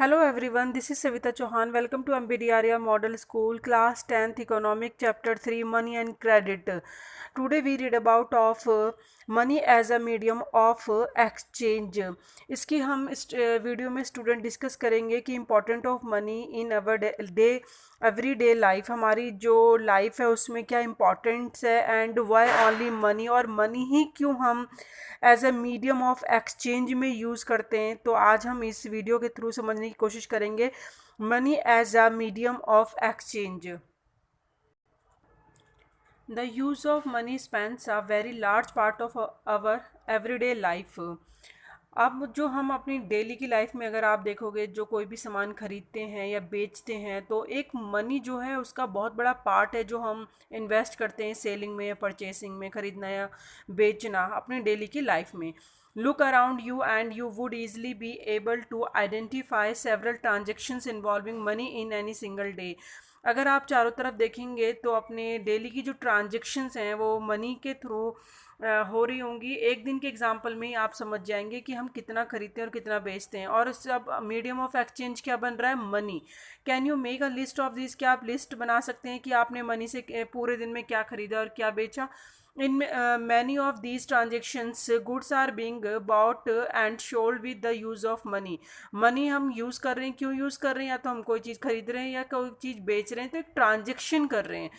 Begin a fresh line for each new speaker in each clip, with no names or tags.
Hello everyone, this is Savita Chauhan. Welcome to MBDRA Model School, Class 10th Economic Chapter 3 Money and Credit. Today we read about of money as a medium of exchange. इसकी हम इस video में student discuss करेंगे कि important of money in our day every day life, हमारी जो life है उसमें क्या इम्पोर्टेंस है एंड वाई ओनली मनी, और मनी ही क्यों हम as a medium of exchange में यूज़ करते हैं। तो आज हम इस वीडियो के थ्रू समझने की कोशिश करेंगे money as a medium of exchange. The use of money spends a very large part of our everyday life. अब जो हम अपनी डेली की लाइफ में अगर आप देखोगे, जो कोई भी सामान खरीदते हैं या बेचते हैं, तो एक मनी जो है उसका बहुत बड़ा पार्ट है जो हम इन्वेस्ट करते हैं सेलिंग में या परचेसिंग में, खरीदना या बेचना अपने डेली की लाइफ में। Look around you and you would easily be able to identify several transactions involving money in any single day. अगर आप चारों तरफ देखेंगे तो अपने डेली की जो ट्रांजेक्शन्स हैं वो मनी के थ्रू हो रही होंगी। एक दिन के एग्जांपल में ही आप समझ जाएंगे कि हम कितना खरीदते हैं और कितना बेचते हैं, और इससे अब मीडियम ऑफ एक्सचेंज क्या बन रहा है? Money. Can you make a list of this? क्या आप लिस्ट बना सकते हैं कि आपने मनी से पूरे दिन में क्या खरीदा और क्या बेचा? In many of these transactions, goods are being bought and sold with the use of money. Money हम यूज़ कर रहे हैं, क्यों यूज़ कर रहे हैं? या तो हम कोई चीज़ खरीद रहे हैं या कोई चीज़ बेच रहे हैं, तो एक ट्रांजेक्शन कर रहे हैं।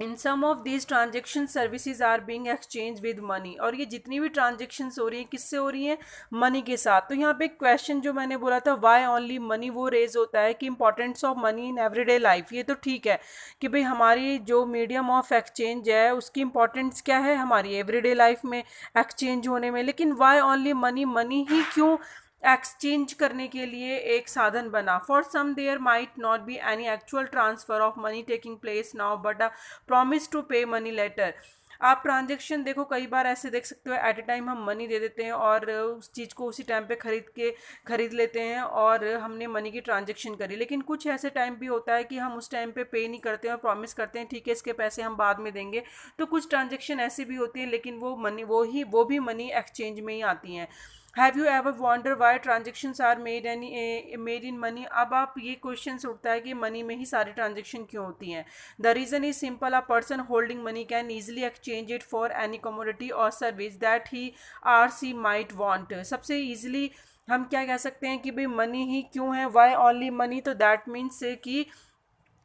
In some of these transaction services are being exchange with money, और ये जितनी भी ट्रांजेक्शन हो रही हैं किससे हो रही हैं? मनी के साथ। तो यहाँ पे क्वेश्चन जो मैंने बोला था वाई ओनली मनी, वो रेज होता है कि importance of money in everyday life. ये तो ठीक है कि भाई हमारी जो मीडियम ऑफ एक्सचेंज है उसकी इंपॉर्टेंस क्या है हमारी एवरीडे लाइफ में एक्सचेंज होने में, लेकिन वाई ओनली मनी, मनी ही क्यों एक्सचेंज करने के लिए एक साधन बना? For some there might not be any actual transfer of money taking place now but a promise to pay money later. आप ट्रांजेक्शन देखो, कई बार ऐसे देख सकते हो एट ए टाइम हम मनी दे देते हैं और उस चीज़ को उसी टाइम पे खरीद लेते हैं और हमने मनी की ट्रांजेक्शन करी। लेकिन कुछ ऐसे टाइम भी होता है कि हम उस टाइम पे पे नहीं करते हैं और प्रॉमिस करते हैं ठीक है इसके पैसे हम बाद में देंगे। तो कुछ ट्रांजेक्शन ऐसी भी होती हैं लेकिन वो भी मनी एक्सचेंज में ही आती हैं। Have you ever wonder why transactions are made in money? अब आप ये क्वेश्चन उठता है कि मनी में ही सारी ट्रांजेक्शन क्यों होती हैं? The reason is simple, a person holding money can easily exchange it for any commodity और service that he or she might want. सबसे ईजिली हम क्या कह सकते हैं कि भाई मनी ही क्यों है, वाई ओनली मनी? तो दैट मीन्स कि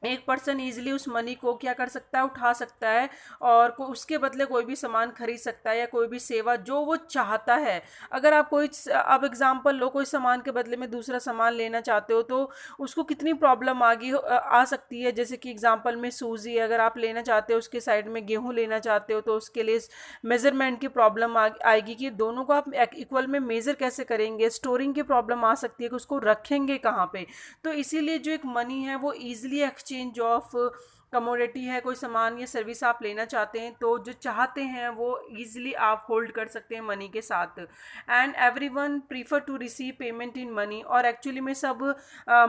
एक पर्सन ईजिली उस मनी को क्या कर सकता है, उठा सकता है और उसके बदले कोई भी सामान खरीद सकता है या कोई भी सेवा जो वो चाहता है। अगर आप अब एग्जांपल लो, कोई सामान के बदले में दूसरा सामान लेना चाहते हो तो उसको कितनी प्रॉब्लम आ सकती है। जैसे कि एग्जांपल में सूजी अगर आप लेना चाहते हो, उसके साइड में गेहूँ लेना चाहते हो, तो उसके लिए मेज़रमेंट की प्रॉब्लम आएगी कि दोनों को आप इक्वल में मेज़र कैसे करेंगे। स्टोरिंग की प्रॉब्लम आ सकती है कि उसको रखेंगे कहाँ पे। तो इसीलिए जो एक मनी है वो ईजिली एक्सचेंज ऑफ कमोडिटी है, कोई सामान या सर्विस आप लेना चाहते हैं तो जो चाहते हैं वो ईजिली आप होल्ड कर सकते हैं मनी के साथ। And every one prefer to receive payment in money, और एक्चुअली में सब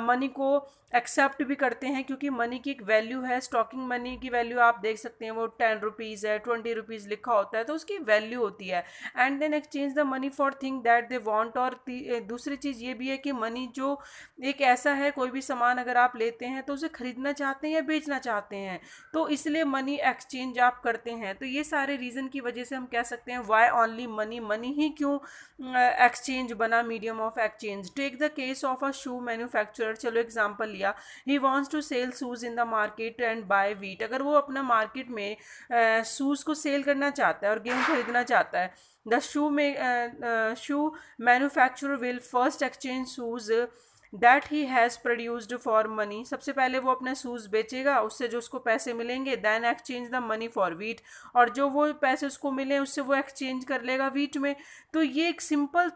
मनी को एक्सेप्ट भी करते हैं क्योंकि मनी की एक वैल्यू है। स्टॉकिंग मनी की वैल्यू आप देख सकते हैं, वो 10 रुपीज़ है, 20 रुपीज़ लिखा होता है तो उसकी वैल्यू होती है। And then exchange the money for thing that they want, और दूसरी चीज़ ये भी है कि मनी जो एक ऐसा है, कोई भी सामान अगर आप लेते हैं तो उसे खरीदना चाहते हैं या बेचना चाहते हैं, तो इसलिए मनी एक्सचेंज आप करते हैं। तो ये सारे रीज़न की वजह से हम कह सकते हैं वाई ओनली मनी, मनी ही क्यों एक्सचेंज बना medium of exchange. Take the case of a shoe manufacturer, चलो एग्जांपल लिया, he wants to sell shoes in the market and buy wheat. अगर वो अपना मार्केट में शूज़ को सेल करना चाहता है और गेहूँ खरीदना चाहता है, the shoe manufacturer will first exchange shoes that he has produced for money. सबसे पहले वो अपने शूज़ बेचेगा, उससे जो उसको पैसे मिलेंगे, then exchange the money for wheat, और जो वो पैसे उसको मिले उससे वो एक्सचेंज कर लेगा वीट में। तो ये एक सिंपल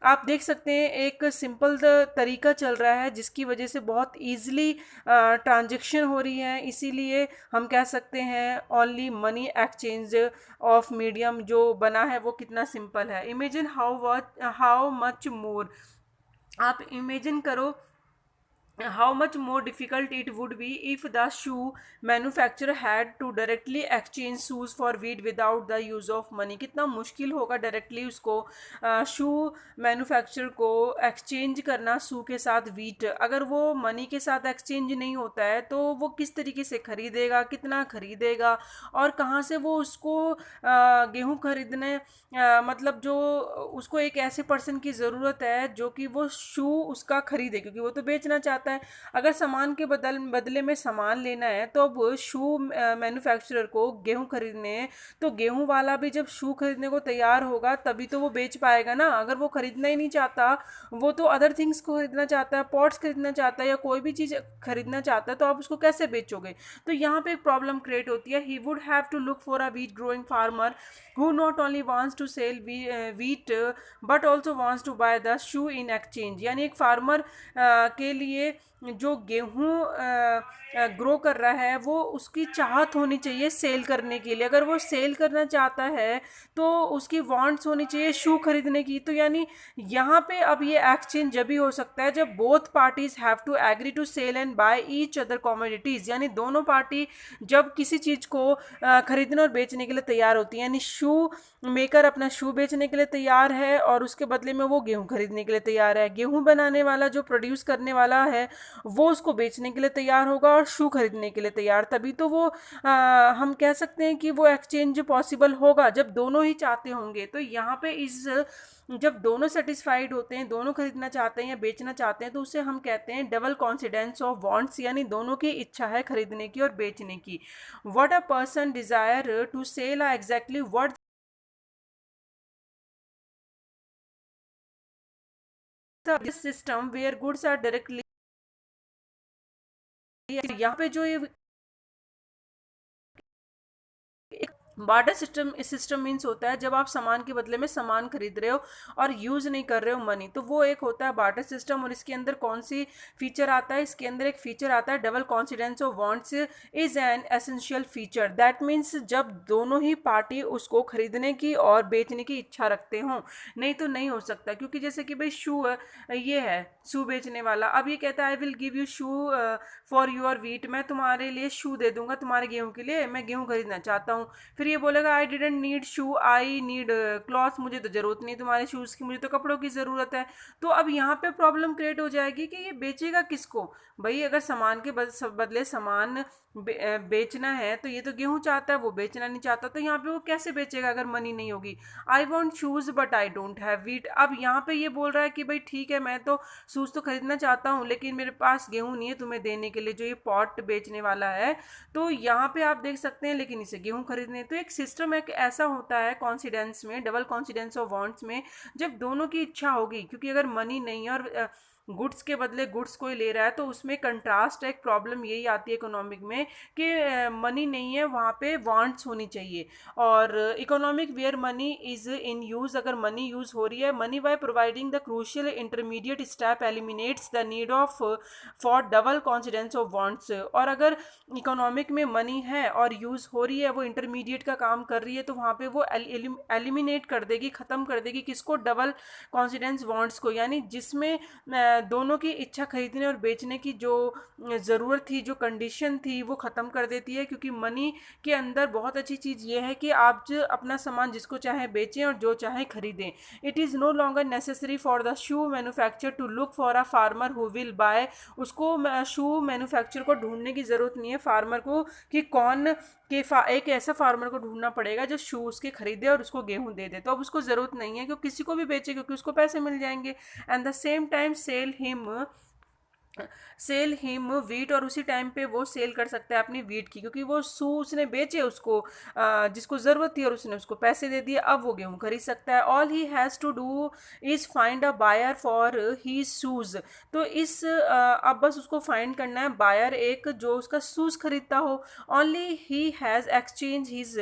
आप देख सकते हैं एक सिंपल तरीका चल रहा है जिसकी वजह से बहुत ईजिली ट्रांजेक्शन हो रही है। इसीलिए हम कह सकते हैं only money exchange of medium जो बना है वो कितना सिंपल है। इमेजिन हाउ मच मोर, आप इमेजिन करो how much more difficult it would be if the shoe manufacturer had to directly exchange shoes for wheat without the use of money. कितना मुश्किल होगा डायरेक्टली उसको शू मैन्युफैक्चरर को exchange करना शू के साथ वीट। अगर वो मनी के साथ एक्सचेंज नहीं होता है तो वो किस तरीके से खरीदेगा, कितना खरीदेगा, और कहाँ से वो उसको गेहूँ खरीदने मतलब जो उसको एक ऐसे पर्सन की ज़रूरत है जो कि वो शू उसका खरीदे, क्योंकि वो तो बेचना चाहता है। अगर सामान के बदले में सामान लेना है तो अब शू मैन्युफैक्चरर को गेहूं खरीदने हैं, तो गेहूं वाला भी जब शू खरीदने को तैयार होगा तभी तो वो बेच पाएगा ना। अगर वो खरीदना ही नहीं चाहता, वो तो अदर थिंग्स को खरीदना चाहता है, पॉट्स खरीदना चाहता है या कोई भी चीज़ खरीदना चाहता है, तो आप उसको कैसे बेचोगे? तो यहाँ पे एक प्रॉब्लम क्रिएट होती है। He would have to look for a wheat growing farmer who not only wants to sell wheat but also wants to buy the shoe in exchange। यानी एक फार्मर के लिए जो गेहूं ग्रो कर रहा है वो उसकी चाहत होनी चाहिए सेल करने के लिए। अगर वो सेल करना चाहता है तो उसकी वांट्स होनी चाहिए शू खरीदने की। तो यानी यहाँ पे अब ये एक्सचेंज जब भी हो सकता है जब both parties have to agree to sell and buy each other commodities. यानी दोनों पार्टी जब किसी चीज़ को खरीदने और बेचने के लिए तैयार होती है, यानी शू मेकर अपना शू बेचने के लिए तैयार है और उसके बदले में वो गेहूं खरीदने के लिए तैयार है। गेहूं बनाने वाला जो प्रोड्यूस करने वाला है वो उसको बेचने के लिए तैयार होगा और शू खरीदने के लिए तैयार, तभी तो वो हम कह सकते हैं कि वो एक्सचेंज पॉसिबल होगा जब दोनों ही चाहते होंगे। तो यहाँ पे इस जब दोनों सेटिस्फाइड होते हैं, दोनों खरीदना चाहते हैं या बेचना चाहते हैं, तो उसे हम कहते हैं डबल कॉन्सिडेंस ऑफ वांट्स, यानी दोनों की इच्छा है खरीदने की और बेचने की। What a person desire to sell are exactly what the system where goods are directly. यहाँ पे जो ये बार्टर सिस्टम मीन्स होता है जब आप सामान के बदले में सामान खरीद रहे हो और यूज़ नहीं कर रहे हो मनी, तो वो एक होता है बार्टर सिस्टम। और इसके अंदर कौन सी फीचर आता है? इसके अंदर एक फीचर आता है double coincidence of wants is an essential feature. That means जब दोनों ही पार्टी उसको खरीदने की और बेचने की इच्छा रखते हों, नहीं तो नहीं हो सकता। क्योंकि जैसे कि भाई शू ये है शू बेचने वाला, अब ये कहता है I will give you shoe for your wheat, मैं तुम्हारे लिए शू दे दूंगा तुम्हारे गेहूं के लिए, मैं गेहूं खरीदना चाहता हूँ। फिर ये बोलेगा I didn't need shoe, I need cloth, मुझे तो ज़रूरत नहीं तुम्हारे शूज़ की, मुझे तो कपड़ों की ज़रूरत है। तो अब यहाँ पे प्रॉब्लम क्रिएट हो जाएगी कि ये बेचेगा किसको? भाई अगर सामान के बदले सामान बेचना है तो ये तो गेहूं चाहता है, वो बेचना नहीं चाहता, तो यहाँ पे वो कैसे बेचेगा अगर मनी नहीं होगी? I want shoes but I don't have wheat. अब यहाँ पे ये बोल रहा है कि भाई ठीक है, मैं तो शूज़ तो खरीदना चाहता हूँ लेकिन मेरे पास गेहूं नहीं है तुम्हें देने के लिए, जो ये पॉट बेचने वाला है। तो यहाँ पे आप देख सकते हैं लेकिन इसे गेहूं खरीदने। तो एक सिस्टम एक ऐसा होता है कॉन्सिडेंस में, डबल कॉन्सिडेंस ऑफ वांट्स में, जब दोनों की इच्छा होगी। क्योंकि अगर मनी नहीं है और गुड्स के बदले गुड्स कोई ले रहा है तो उसमें कंट्रास्ट एक प्रॉब्लम यही आती है इकोनॉमिक में कि मनी नहीं है वहाँ पे वांट्स होनी चाहिए। और economic where money is in use, अगर मनी यूज़ हो रही है, money by providing the crucial intermediate step eliminates the need of for double coincidence of wants. और अगर इकोनॉमिक में मनी है और यूज़ हो रही है, वो इंटरमीडिएट का काम कर रही है, तो वहाँ पे वो एलिमिनेट कर देगी, ख़त्म कर देगी किसको? डबल कॉन्सिडेंस वांट्स को। यानी जिसमें दोनों की इच्छा खरीदने और बेचने की जो ज़रूरत थी, जो कंडीशन थी, वो ख़त्म कर देती है। क्योंकि मनी के अंदर बहुत अच्छी चीज़ ये है कि आप जो अपना सामान जिसको चाहे बेचें और जो चाहे खरीदें। It is no longer necessary for the shoe manufacture to look for a farmer who will buy. उसको शू मैन्युफैक्चर को ढूंढने की ज़रूरत नहीं है फार्मर को कि कौन एक ऐसा फार्मर को ढूंढना पड़ेगा जो शू उसके खरीदे और उसको गेहूं दे दे। तो अब उसको ज़रूरत नहीं है कि किसी को भी बेचे, क्योंकि उसको पैसे मिल जाएंगे। And the same time cell him wheat, और उसी टाइम पे वो सेल कर सकता है अपनी वीट की, क्योंकि वो शू उसने बेचे उसको जिसको ज़रूरत थी और उसने उसको पैसे दे दिए, अब वो गेहूं खरीद सकता है। All he has to do is find a buyer for he shoes. तो इस अब बस उसको फाइंड करना है बायर, एक जो उसका शूज़ खरीदता हो। Only he has exchange his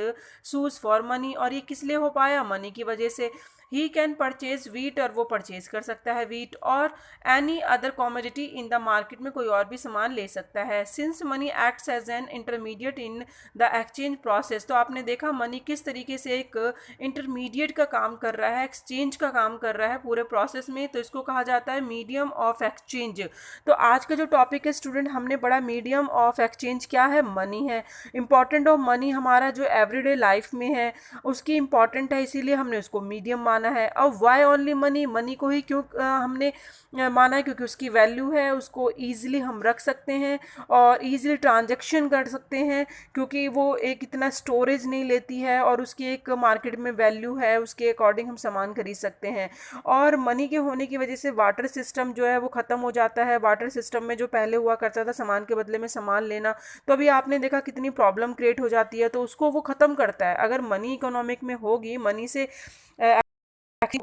shoes for money, और ये किस लिए हो पाया? मनी की वजह से। ही कैन परचेज वीट, और वो परचेज कर सकता है वीट, और any other commodity in the market में कोई और भी सामान ले सकता है। Since money acts as an intermediate in the exchange process, तो आपने देखा मनी किस तरीके से एक इंटरमीडिएट का काम कर रहा है, एक्सचेंज का काम कर रहा है पूरे प्रोसेस में, तो इसको कहा जाता है मीडियम ऑफ एक्सचेंज। तो आज का जो टॉपिक है स्टूडेंट, हमने पढ़ा मीडियम ऑफ एक्सचेंज क्या है, मनी है। इंपॉर्टेंट ऑफ मनी हमारा जो एवरीडे लाइफ में है उसकी इंपॉर्टेंट है, इसीलिए हमने उसको मीडियम माना है। अब वाई ओनली मनी, मनी को ही क्यों हमने माना है, क्योंकि उसकी वैल्यू है, उसको ईजिली हम रख सकते हैं और ईजिली ट्रांजेक्शन कर सकते हैं, क्योंकि वो एक इतना स्टोरेज नहीं लेती है और उसकी एक मार्केट में वैल्यू है, उसके अकॉर्डिंग हम सामान खरीद सकते हैं। और मनी के होने की वजह से वाटर सिस्टम जो है वो ख़त्म हो जाता है। वाटर सिस्टम में जो पहले हुआ करता था सामान के बदले में सामान लेना, तो अभी आपने देखा कितनी प्रॉब्लम क्रिएट हो जाती है, तो उसको वो ख़त्म करता है। अगर मनी इकोनॉमिक में होगी, मनी से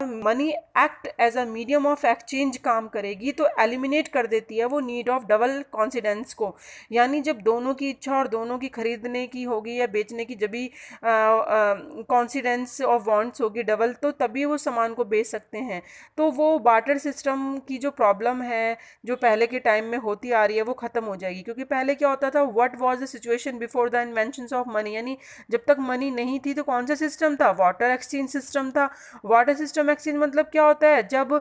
money act as a medium of exchange काम करेगी, तो एलिमिनेट कर देती है वो नीड ऑफ डबल कॉन्सिडेंस को। यानी जब दोनों की इच्छा और दोनों की खरीदने की होगी या बेचने की, जब भी कॉन्सिडेंस ऑफ वांट्स होगी डबल, तो तभी वो सामान को बेच सकते हैं। तो वो बार्टर सिस्टम की जो प्रॉब्लम है जो पहले के टाइम में होती आ रही है वो ख़त्म हो जाएगी। क्योंकि पहले क्या होता था, what was the situation before the invention of money, यानी जब तक मनी नहीं थी तो कौन सा सिस्टम था, वाटर एक्सचेंज सिस्टम था। वाटर सिस्टम एक्सचेंज मतलब क्या होता है, जब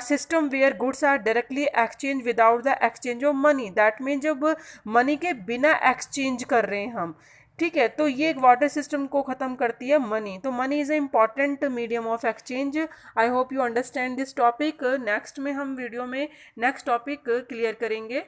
system where goods are directly exchange without the exchange of money, that mean जब मनी के बिना एक्सचेंज कर रहे हैं हम, ठीक है, तो ये एक वाटर सिस्टम को ख़त्म करती है मनी। तो money is a important medium of exchange. I hope you understand this topic. Next में हम वीडियो में नेक्स्ट टॉपिक क्लियर करेंगे।